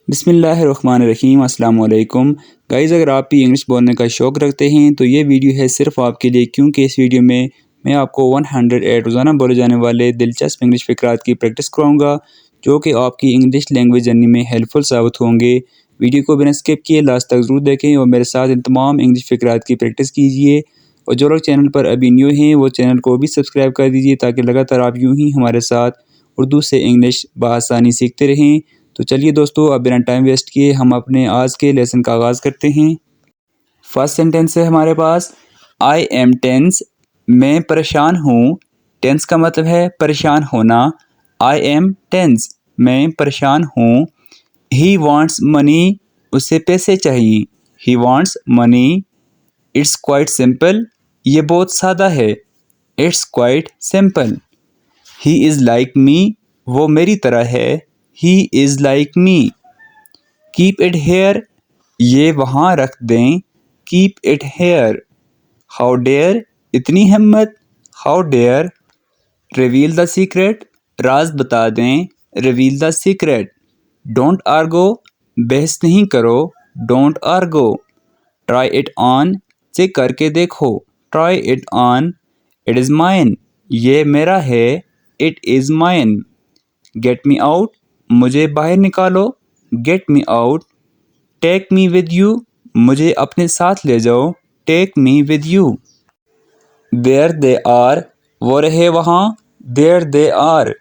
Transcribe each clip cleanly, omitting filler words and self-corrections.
बिस्मिल्लाहिर्रहमानिर्रहीम। अस्सलाम वालेकुम गाइज़, अगर आप भी इंग्लिश बोलने का शौक़ रखते हैं तो ये वीडियो है सिर्फ़ आपके लिए, क्योंकि इस वीडियो में मैं आपको 108 रोज़ाना बोले जाने वाले दिलचस्प इंग्लिश फ़िक़रात की प्रैक्टिस कराऊंगा, जो कि आपकी इंग्लिश लैंग्वेज जर्नी में हेल्पफुल साबित होंगे। वीडियो को बिना स्किप किए लास्ट तक ज़रूर देखें और मेरे साथ इन तमाम इंग्लिश फ़िक़रात की प्रैक्टिस कीजिए। और जो लोग चैनल पर अभी न्यू हैं वो चैनल को भी सब्सक्राइब कर दीजिए, ताकि लगातार आप यूँ ही हमारे साथ उर्दू से इंग्लिश बआसानी सीखते रहें। तो चलिए दोस्तों, अब बिना टाइम वेस्ट किए हम अपने आज के लेसन का आगाज़ करते हैं। फर्स्ट सेंटेंस है हमारे पास, आई एम टेंस, मैं परेशान हूँ। टेंस का मतलब है परेशान होना। आई एम टेंस, मैं परेशान हूँ। ही वॉन्ट्स मनी, उसे पैसे चाहिए। He wants money. It's quite simple, ये बहुत सादा है। It's quite simple. He is like me, वो मेरी तरह है। He is like me. Keep it here, ये वहाँ रख दें। Keep it here. How dare, इतनी हिम्मत। How dare. Reveal the secret, राज बता दें। Reveal the secret. Don't argue, बहस नहीं करो। Don't argue. Try it on, check करके देखो। Try it on. It is mine, ये मेरा है। It is mine. Get me out, मुझे बाहर निकालो। Get me out. Take me with you, मुझे अपने साथ ले जाओ। Take me with you. There they are, वो रहे वहाँ। There they are.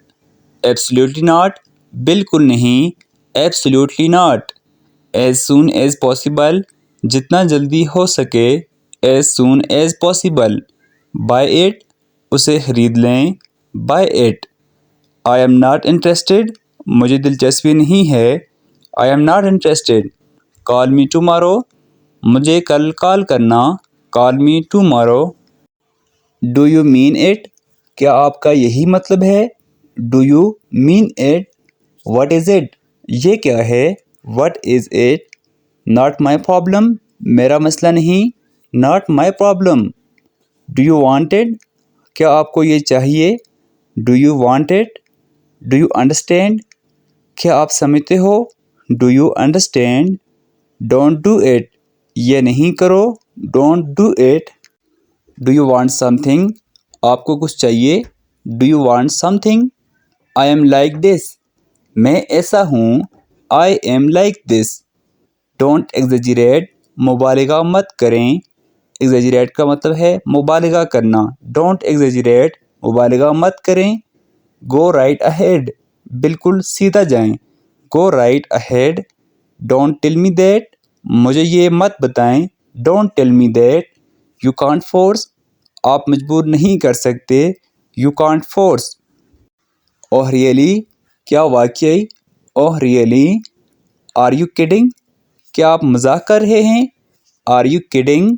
Absolutely not, बिल्कुल नहीं। Absolutely not. As soon as possible, जितना जल्दी हो सके। As soon as possible. Buy it, उसे खरीद लें। Buy it. I am not interested, मुझे दिलचस्पी नहीं है। आई am not interested. Call me tomorrow, मुझे कल कॉल करना। Call me tomorrow. Do you mean it, क्या आपका यही मतलब है। Do you mean it. What is it, ये क्या है। What is it. Not my problem, मेरा मसला नहीं। Not my problem. Do you want it, क्या आपको ये चाहिए। Do you want it. Do you understand, क्या आप समझते हो। Do you understand. Don't do it, ये नहीं करो। Don't do it. Do you want something, आपको कुछ चाहिए। Do you want something. I am like this, मैं ऐसा हूँ। I am like this. Don't exaggerate, मुबालिगा मत करें। एग्जेजरेट का मतलब है मुबालिगा करना। डोंट एग्जेजरेट, मुबालिगा मत करें। गो राइट अहेड, बिल्कुल सीधा जाएं। Go right ahead. Don't tell me that, मुझे ये मत बताएं। Don't tell me that. You can't force, आप मजबूर नहीं कर सकते। You can't force. Oh really, क्या वाकई। Oh really. Are you kidding, क्या आप मजाक कर रहे हैं। Are you kidding.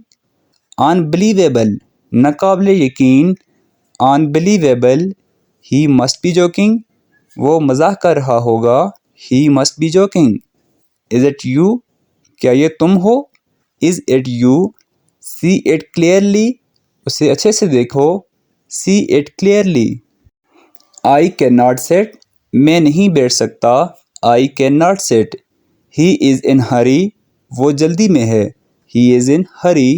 अनबिलीवेबल, नाकाबिले यकीन। Unbelievable. He must be joking, वो मजाक कर रहा होगा। He must be joking. Is it you, क्या ये तुम हो। Is it you. See it clearly, उसे अच्छे से देखो। See it clearly. I can not sit, मैं नहीं बैठ सकता। I can not sit. He is in hurry, वो जल्दी में है। He is in hurry.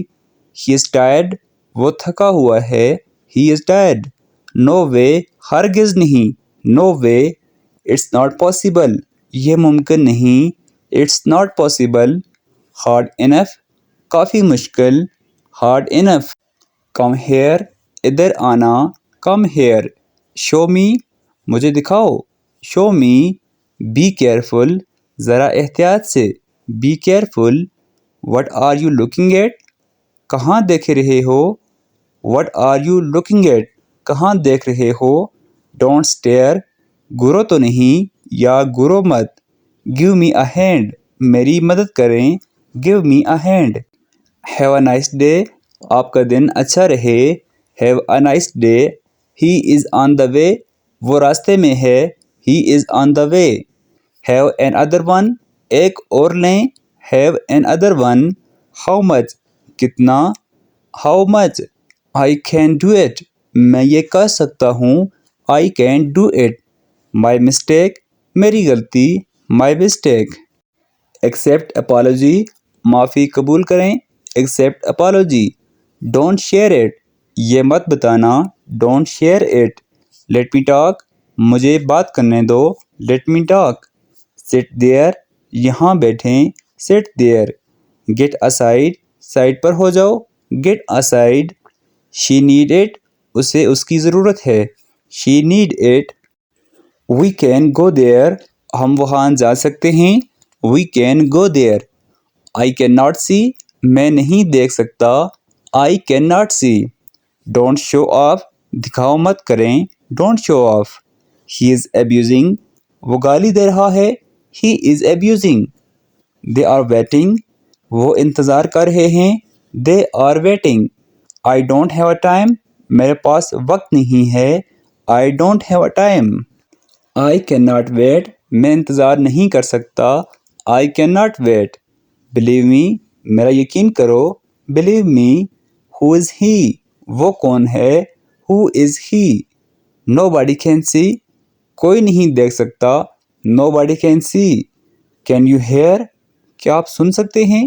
He is tired, वो थका हुआ है। He is tired. No way, हरगिज़ नहीं। No way. It's not possible, यह मुमकिन नहीं। It's not possible. Hard enough, काफ़ी मुश्किल। Hard enough. कम हेयर, इधर आना। Come here. शो मी, मुझे दिखाओ। Show me. बी केयरफुल, ज़रा एहतियात से। Be careful. What are you looking at, कहाँ देख रहे हो। What are you looking at, कहाँ देख रहे हो। डोंट स्टेयर, घूरो तो नहीं या घूरो मत। गिव मी अ हैंड, मेरी मदद करें। Give me a hand. Have a nice day, आपका दिन अच्छा रहे। Have a nice day. He is on the way, वो रास्ते में है। He is on the way. Have another one, एक और लें। Have another one. How much, कितना। How much. I can do it, मैं ये कर सकता हूँ। I can do it. My mistake, मेरी गलती। My mistake. ایکسیپٹ اپالوجی، معافی قبول کریں، accept apology. Don't share it, یہ مت بتانا، don't share it. Let me talk, مجھے بات کرنے دو، let me talk. Sit there, یہاں بیٹھیں، sit there. Get aside, side پر ہو جاؤ، get aside. She need it, اسے اس کی ضرورت ہے، she need it. We can go there, ہم وہاں جا سکتے ہیں، we can go there. I can not see, میں نہیں دیکھ سکتا، I can not see. Don't show off, دکھاؤ مت کریں، don't show off. He is abusing, وہ گالی دے رہا ہے، he is abusing. They are waiting, وہ انتظار کر رہے ہیں، they are waiting. I don't have a time, میرے پاس وقت نہیں ہے، I don't have a time. I can not wait, میں انتظار نہیں کر سکتا، I can not wait. Believe me, میرا یقین کرو، بلیو می. ہو از ہی، وہ کون ہے، ہو از ہی. نو باڈی کین سی، کوئی نہیں دیکھ سکتا، nobody can see. Can you hear, کیا آپ سن سکتے ہیں،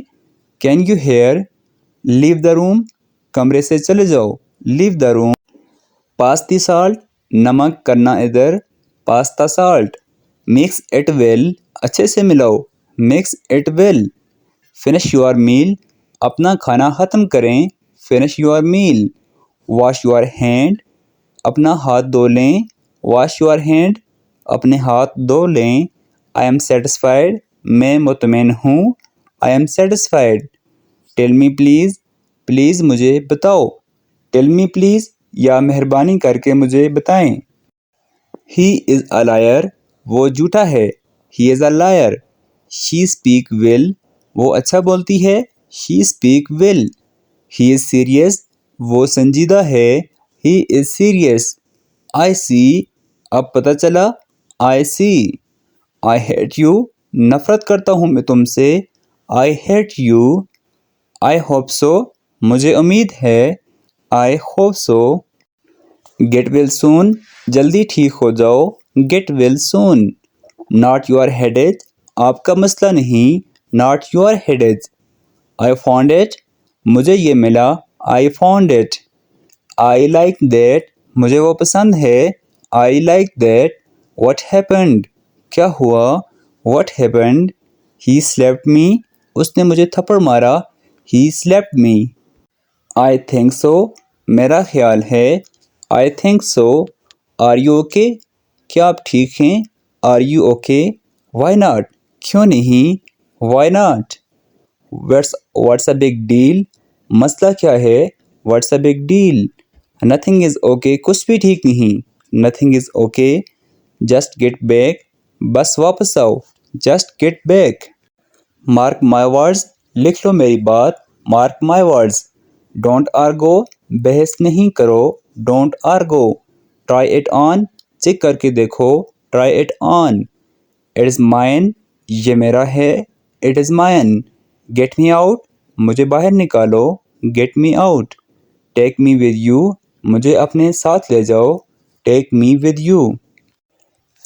can you hear. Leave the room, کمرے سے چلے جاؤ، لیو the room. Pass the salt, نمک کرنا ادھر، pass the salt. Mix it well, اچھے سے ملاؤ، mix it well. Finish your meal, اپنا کھانا ختم کریں، finish your meal. Wash your hand, اپنا ہاتھ دھو لیں، واش یور ہینڈ، اپنے ہاتھ دھو لیں. آئی ایم سیٹسفائیڈ، میں مطمئن ہوں، I M satisfied. Tell me please, please مجھے بتاؤ، ٹیل می پلیز، یا مہربانی کر کے مجھے بتائیں. ہی از اے لائر، وہ جھوٹا ہے، he is a liar. She speak well, وہ اچھا بولتی ہے، she speak well. He is serious, وہ سنجیدہ ہے، ہی از سیریس. آئی سی، اب پتہ چلا، آئی سی. آئی ہیٹ یو، نفرت کرتا ہوں میں تم سے، I hate you. I hope so, مجھے امید ہے، I hope so. Get well soon, جلدی ٹھیک ہو جاؤ، get well soon. Not your headache, آپ کا مسئلہ نہیں، not your headache. I found it, مجھے یہ ملا، I found it. I like that, مجھے وہ پسند ہے، I like that. What happened, کیا ہوا، what happened. He slapped me, اس نے مجھے تھپڑ مارا، ہی سلیپٹ می. آئی تھنک سو، میرا خیال ہے، I think so. Are you okay, کیا آپ ٹھیک ہیں، are you okay. Why not, کیوں نہیں، why not. What's a big deal, مسئلہ کیا ہے، what's a big deal. Nothing is okay, کچھ بھی ٹھیک نہیں، nothing is okay. Just get back, بس واپس آؤ، just get back. Mark my words, لکھ لو میری بات، mark my words. Don't argue, بحث نہیں کرو، don't argue. Try it on, check کر کے دیکھو، try it on. It is mine, یہ میرا ہے، it is mine. Get me out, مجھے باہر نکالو، get me out. Take me with you, مجھے اپنے ساتھ لے جاؤ، take me with you.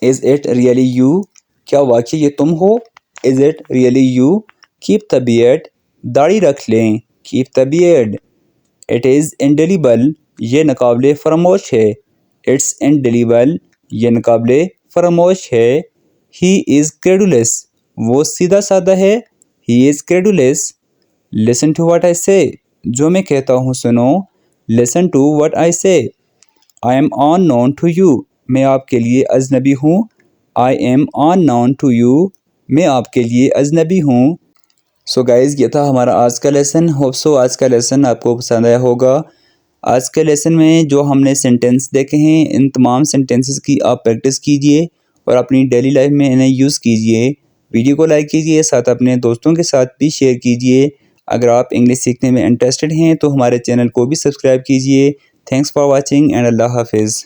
Is it really you, کیا واقعی یہ تم ہو، is it really you. Keep the beard, داڑھی رکھ لیں، keep the beard. It is indelible, یہ ناقابل فراموش ہے، اٹس انڈیلیبل، یہ ناقابل فراموش ہے. ہی از کریڈولس، وہ سیدھا سادہ ہے، he is کریڈولس. Listen to what I سے، جو میں کہتا ہوں سنو، listen to what I say. I am unknown to you, میں آپ کے لیے اجنبی ہوں، I am unknown to you, میں آپ کے لیے اجنبی ہوں. سو گائز، یہ تھا ہمارا آج کا لیسن. ہوپ سو آج کا لیسن آپ کو پسند آیا ہوگا. آج کے لیسن میں جو ہم نے سینٹینس دیکھے ہیں، ان تمام سینٹینسز کی آپ پریکٹس کیجئے اور اپنی ڈیلی لائف میں انہیں یوز کیجئے. ویڈیو کو لائک کیجئے، ساتھ اپنے دوستوں کے ساتھ بھی شیئر کیجئے. اگر آپ انگلش سیکھنے میں انٹرسٹڈ ہیں تو ہمارے چینل کو بھی سبسکرائب کیجئے. تھینکس فار واچنگ اینڈ اللہ حافظ.